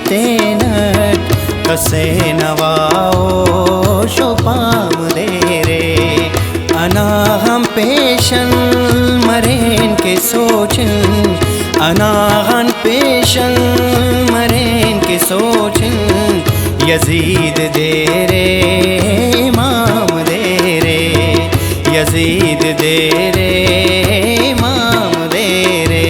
तेनट कसे नवाओ शोपाम दे रे अनाहम पेशन मरेन के सोचन अनाहन पेशन मरेन के सोचन यजीद दे रे इमाम दे रे यजीद दे रे इमाम दे रे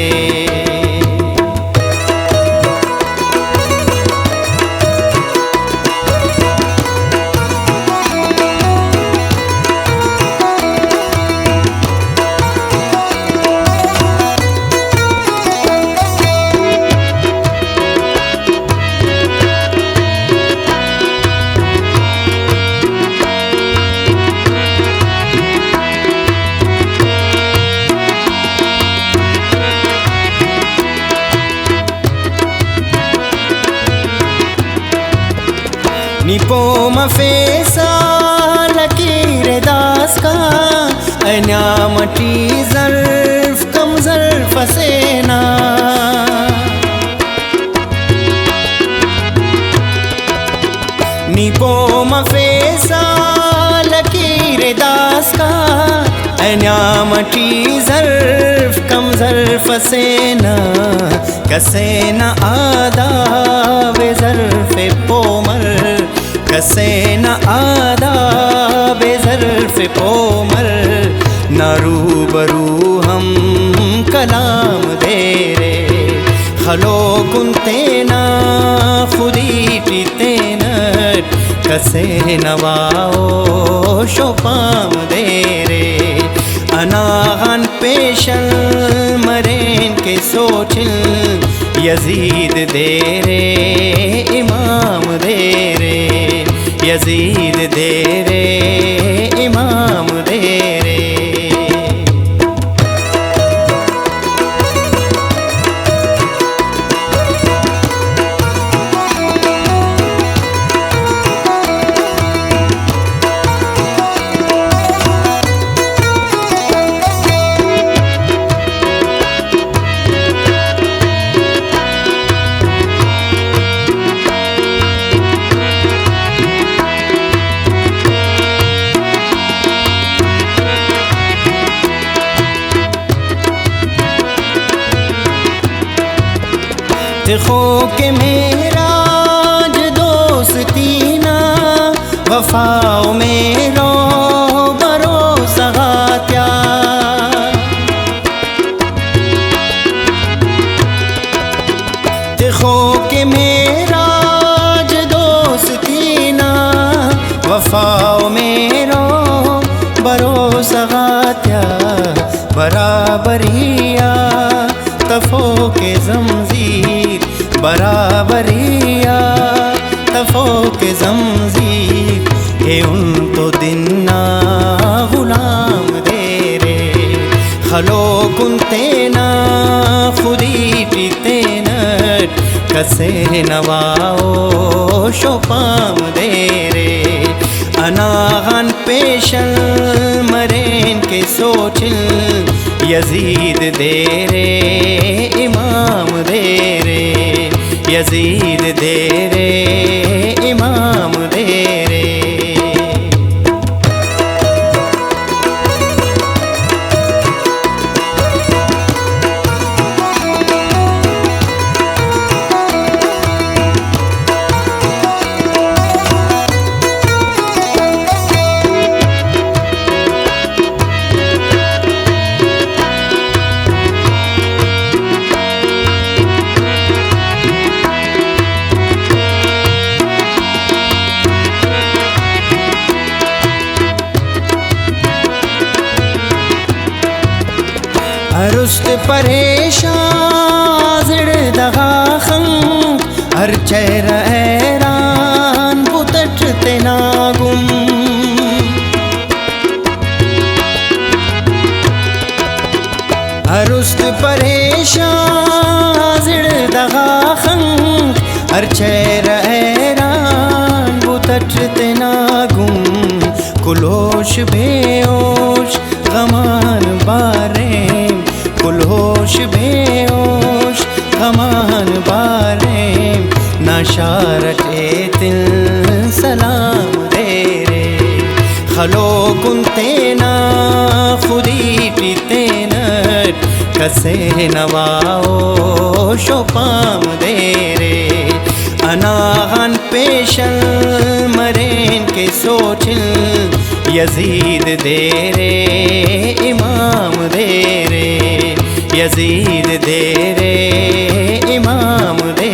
निपो मफेसा लकीर दास का अन्यामटी ज़र्फ़ कम ज़र्फ़ सेना निपो मफेसा लकीर दास का अन्यामटी ज़र्फ़ कम ज़र्फ़ सेना कसेना आदा वे ज़र्फ़ पोमर कसेना आदा बेज़र्फ़ पोमर नारू बरू हम कलाम दे रे खलो कुंतेना खुदी टीतेनट कसेना वाओ शोपाम दे रे अनाहन पेशन मरेन के सोचन यजीद दे रे इमाम दे रे यजीद दे रे इमाम दे रे खो के मेराज दोस्तीना वफाओ मेरो भरोसा त्या खो के मेराज दोस्तीना वफाओ मेरो भरोसा त्या बराबरिया तफो के जमजीर बराबरिया तफो के जमजीर हे उन तो दिन्ना गुलाम दे रे खलो कुंतेना खुदी टीतेनट कसे नवाओ शोपाम दे रे अनाहन पेशन मरेन के सोचन यजीद दे रे इमाम दे रे यजीद दे रे इमाम दे रे अरुस्त परेशान ज़िड़ दगाखं हर चेहरा हैरान बुतट तेनागुम अरुस्त परेशान ज़िड़ दगाखं हर चेहरा हैरान बुतट तेनागुम कुलोश बेओश गमान बारे कुलोश बेओश गमान बारे नाशारटे तिल सलाम दे रे खलो कुंतेना खुदी टीतेनट कसे नवाओ शोपाम दे रे अनागन पेशल मरेन के सोचिल यजीद दे रे इमाम दे रे यजीद दे रे इमाम दे